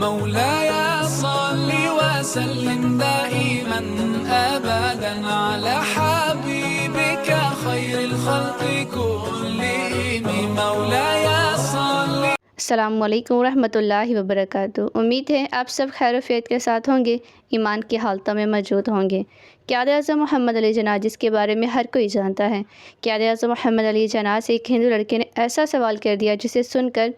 مولاي صل وسلم دائما أبدا على حبيبك خير الخلق كلهم مولاي صل۔ السلام علیکم ورحمۃ اللہ وبرکاتہ۔ امید ہے آپ سب خیر و عافیت کے ساتھ ہوں گے، ایمان کی حالتوں میں موجود ہوں گے۔ قائد اعظم محمد علی جناح، جس کے بارے میں ہر کوئی جانتا ہے، قائد اعظم محمد علی جناح سے ایک ہندو لڑکے نے ایسا سوال کر دیا جسے سن کر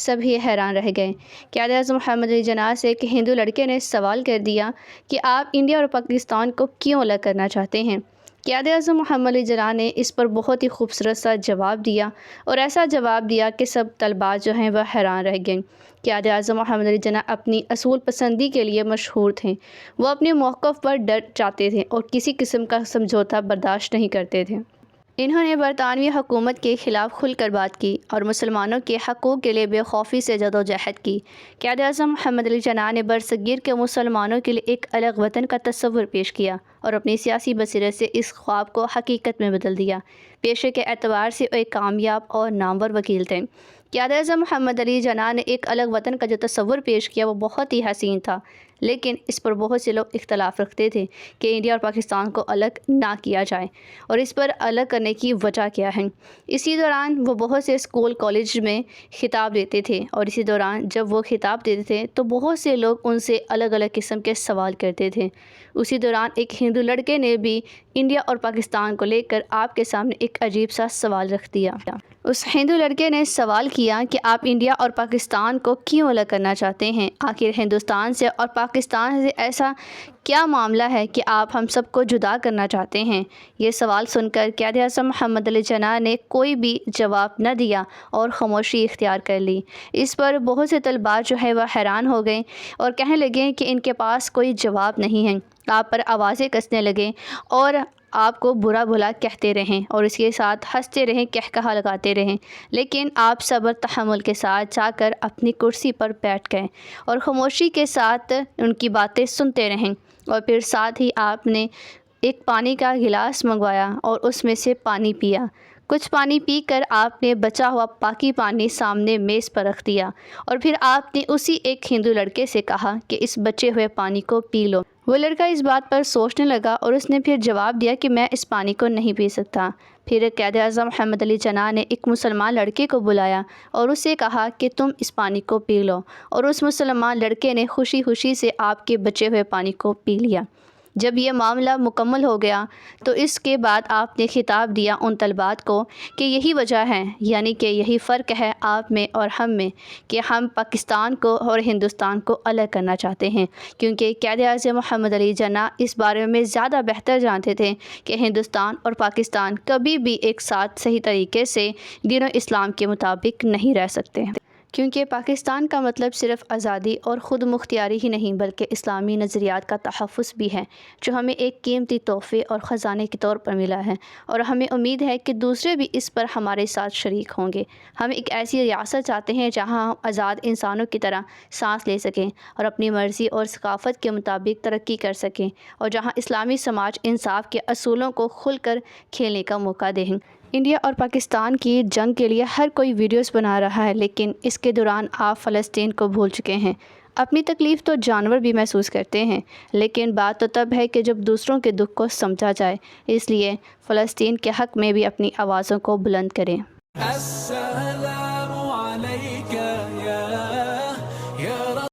سب ہی حیران رہ گئے۔ قائد اعظم محمد علی جناح سے ایک ہندو لڑکے نے سوال کر دیا کہ آپ انڈیا اور پاکستان کو کیوں الگ کرنا چاہتے ہیں۔ قائد اعظم محمد علی جناح نے اس پر بہت ہی خوبصورت سا جواب دیا، اور ایسا جواب دیا کہ سب طلباء جو ہیں وہ حیران رہ گئیں۔ قائد اعظم محمد علی جناح اپنی اصول پسندی کے لیے مشہور تھے۔ وہ اپنے موقف پر ڈٹ جاتے تھے اور کسی قسم کا سمجھوتا برداشت نہیں کرتے تھے۔ انہوں نے برطانوی حکومت کے خلاف کھل کر بات کی اور مسلمانوں کے حقوق کے لیے بے خوفی سے جدوجہد کی۔ قائد اعظم محمد علی جناح نے برصغیر کے مسلمانوں کے لیے ایک الگ وطن کا تصور پیش کیا اور اپنی سیاسی بصیرت سے اس خواب کو حقیقت میں بدل دیا۔ پیشے کے اعتبار سے وہ ایک کامیاب اور نامور وکیل تھے۔ قائد اعظم محمد علی جناح نے ایک الگ وطن کا جو تصور پیش کیا وہ بہت ہی حسین تھا، لیکن اس پر بہت سے لوگ اختلاف رکھتے تھے کہ انڈیا اور پاکستان کو الگ نہ کیا جائے، اور اس پر الگ کرنے کی وجہ کیا ہے۔ اسی دوران وہ بہت سے اسکول کالج میں خطاب دیتے تھے، اور اسی دوران جب وہ خطاب دیتے تھے تو بہت سے لوگ ان سے الگ الگ قسم کے سوال کرتے تھے۔ اسی دوران ایک ہندو لڑکے نے بھی انڈیا اور پاکستان کو لے کر آپ کے سامنے ایک عجیب سا سوال رکھ دیا۔ اس ہندو لڑکے نے سوال کیا کہ آپ انڈیا اور پاکستان کو کیوں الگ کرنا چاہتے ہیں؟ آخر ہندوستان سے اور پاکستان سے ایسا کیا معاملہ ہے کہ آپ ہم سب کو جدا کرنا چاہتے ہیں؟ یہ سوال سن کر قائد اعظم محمد علی جناح نے کوئی بھی جواب نہ دیا اور خاموشی اختیار کر لی۔ اس پر بہت سے طلباء جو ہے وہ حیران ہو گئے اور کہنے لگے کہ ان کے پاس کوئی جواب نہیں ہے۔ آپ پر آوازیں کسنے لگے اور آپ کو برا بھلا کہتے رہیں اور اس کے ساتھ ہنستے رہیں، کہکہا لگاتے رہیں، لیکن آپ صبر تحمل کے ساتھ جا کر اپنی کرسی پر بیٹھ گئے اور خاموشی کے ساتھ ان کی باتیں سنتے رہیں، اور پھر ساتھ ہی آپ نے ایک پانی کا گلاس منگوایا اور اس میں سے پانی پیا۔ کچھ پانی پی کر آپ نے بچا ہوا باقی پانی سامنے میز پر رکھ دیا، اور پھر آپ نے اسی ایک ہندو لڑکے سے کہا کہ اس بچے ہوئے پانی کو پی لو۔ وہ لڑکا اس بات پر سوچنے لگا اور اس نے پھر جواب دیا کہ میں اس پانی کو نہیں پی سکتا۔ پھر قائد اعظم محمد علی جناح نے ایک مسلمان لڑکے کو بلایا اور اس سے کہا کہ تم اس پانی کو پی لو، اور اس مسلمان لڑکے نے خوشی خوشی سے آپ کے بچے ہوئے پانی کو پی لیا۔ جب یہ معاملہ مکمل ہو گیا تو اس کے بعد آپ نے خطاب دیا ان طلباء کو کہ یہی وجہ ہے، یعنی کہ یہی فرق ہے آپ میں اور ہم میں، کہ ہم پاکستان کو اور ہندوستان کو الگ کرنا چاہتے ہیں، کیونکہ قائد اعظم محمد علی جناح اس بارے میں زیادہ بہتر جانتے تھے کہ ہندوستان اور پاکستان کبھی بھی ایک ساتھ صحیح طریقے سے دین و اسلام کے مطابق نہیں رہ سکتے، کیونکہ پاکستان کا مطلب صرف آزادی اور خود مختاری ہی نہیں بلکہ اسلامی نظریات کا تحفظ بھی ہے، جو ہمیں ایک قیمتی تحفے اور خزانے کے طور پر ملا ہے، اور ہمیں امید ہے کہ دوسرے بھی اس پر ہمارے ساتھ شریک ہوں گے۔ ہم ایک ایسی ریاست چاہتے ہیں جہاں ہم آزاد انسانوں کی طرح سانس لے سکیں اور اپنی مرضی اور ثقافت کے مطابق ترقی کر سکیں، اور جہاں اسلامی سماج انصاف کے اصولوں کو کھل کر کھیلنے کا موقع دیں۔ انڈیا اور پاکستان کی جنگ کے لیے ہر کوئی ویڈیوز بنا رہا ہے، لیکن اس کے دوران آپ فلسطین کو بھول چکے ہیں۔ اپنی تکلیف تو جانور بھی محسوس کرتے ہیں، لیکن بات تو تب ہے کہ جب دوسروں کے دکھ کو سمجھا جائے، اس لیے فلسطین کے حق میں بھی اپنی آوازوں کو بلند کریں۔ السلام